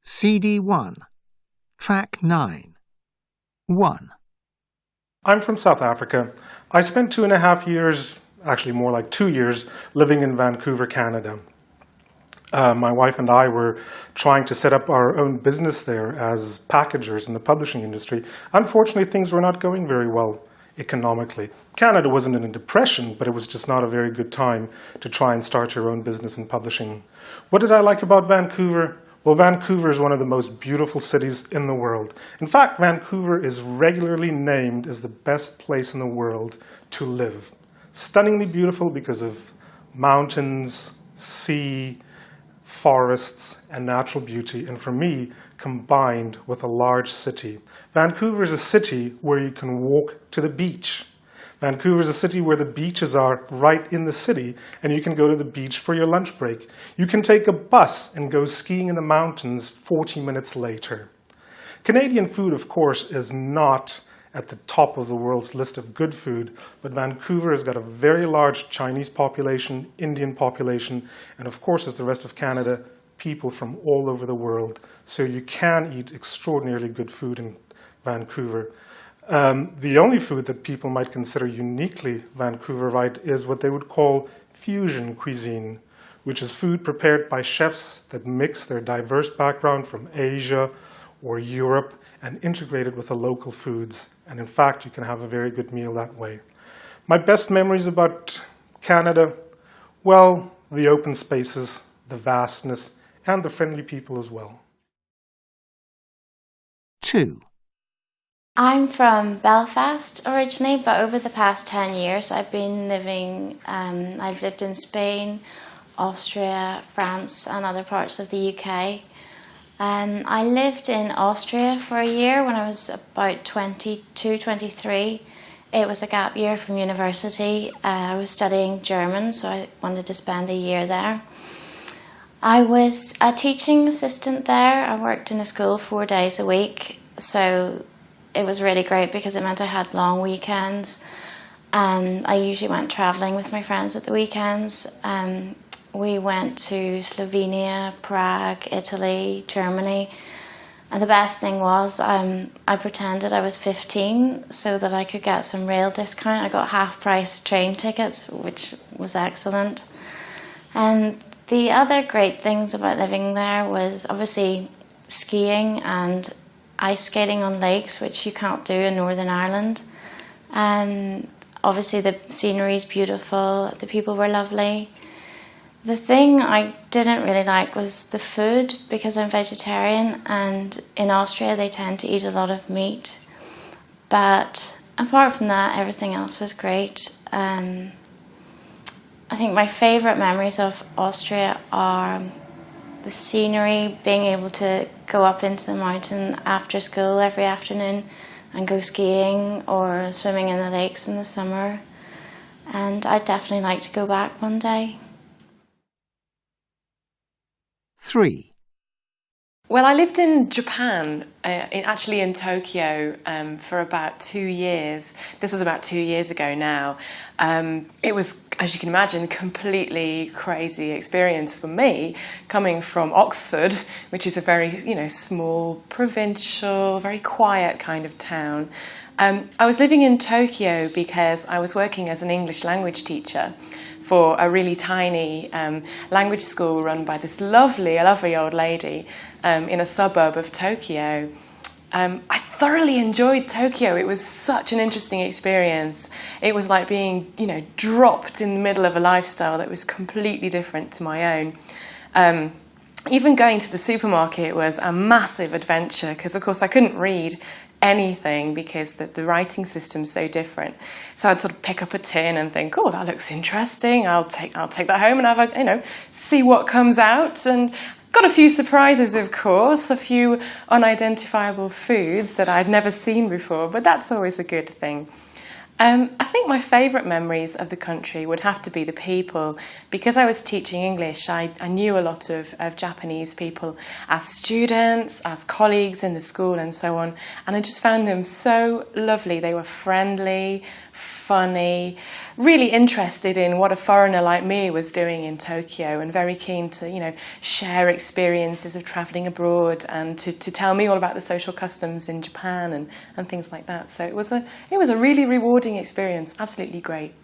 L11cd1, Track 9. 1. I'm from South Africa. I spent 2.5 years, actually more like 2 years, living in Vancouver, Canada. My wife and I were trying to set up our own business there as packagers in the publishing industry. Unfortunately, things were not going very well economically. Canada wasn't in a depression, but it was just not a very good time to try and start your own business in publishing. What did I like about Vancouver? Well, Vancouver is one of the most beautiful cities in the world. In fact, Vancouver is regularly named as the best place in the world to live. Stunningly beautiful because of mountains, sea, forests, and natural beauty, and for me, combined with a large city. Vancouver is a city where you can walk to the beach. Vancouver is a city where the beaches are right in the city, and you can go to the beach for your lunch break. You can take a bus and go skiing in the mountains 40 minutes later. Canadian food, of course, is not at the top of the world's list of good food, but Vancouver has got a very large Chinese population, Indian population, and of course, as the rest of Canada, people from all over the world. So you can eat extraordinarily good food in Vancouver. The only food that people might consider uniquely Vancouverite is what they would call fusion cuisine, which is food prepared by chefs that mix their diverse background from Asia or Europe and integrate it with the local foods. And in fact, you can have a very good meal that way. My best memories about Canada, well, the open spaces, the vastness, and the friendly people as well. 2. I'm from Belfast originally, but over the past 10 years I've lived in Spain, Austria, France and other parts of the UK. I lived in Austria for a year when I was about 22, 23. It was a gap year from university. I was studying German, so I wanted to spend a year there. I was a teaching assistant there. I worked in a school 4 days a week, so it was really great because it meant I had long weekends. I usually went travelling with my friends at the weekends. We went to Slovenia, Prague, Italy, Germany. And the best thing was I pretended I was 15 so that I could get some rail discount. I got half-price train tickets, which was excellent. And the other great things about living there was obviously skiing and ice skating on lakes, which you can't do in Northern Ireland. Obviously the scenery is beautiful, the people were lovely. The thing I didn't really like was the food, because I'm vegetarian, and in Austria they tend to eat a lot of meat. But apart from that, everything else was great. I think my favourite memories of Austria are the scenery, being able to go up into the mountain after school every afternoon and go skiing or swimming in the lakes in the summer. And I'd definitely like to go back one day. 3. Well, I lived in Japan, actually in Tokyo, for about 2 years. This was about 2 years ago now. It was, as you can imagine, a completely crazy experience for me, coming from Oxford, which is a very, small, provincial, very quiet kind of town. I was living in Tokyo because I was working as an English language teacher for a really tiny language school run by this lovely old lady in a suburb of Tokyo. I thoroughly enjoyed Tokyo. It was such an interesting experience. It was like being, dropped in the middle of a lifestyle that was completely different to my own. Even going to the supermarket was a massive adventure because, of course, I couldn't read anything because the writing system's so different. So I'd sort of pick up a tin and think, oh, that looks interesting. I'll take that home and have see what comes out. And got a few surprises, of course, a few unidentifiable foods that I'd never seen before, but that's always a good thing. I think my favourite memories of the country would have to be the people. Because I was teaching English, I knew a lot of Japanese people as students, as colleagues in the school and so on, and I just found them so lovely. They were friendly, funny, really interested in what a foreigner like me was doing in Tokyo, and very keen to, you know, share experiences of travelling abroad and to tell me all about the social customs in Japan and things like that. So it was a really rewarding experience, absolutely great.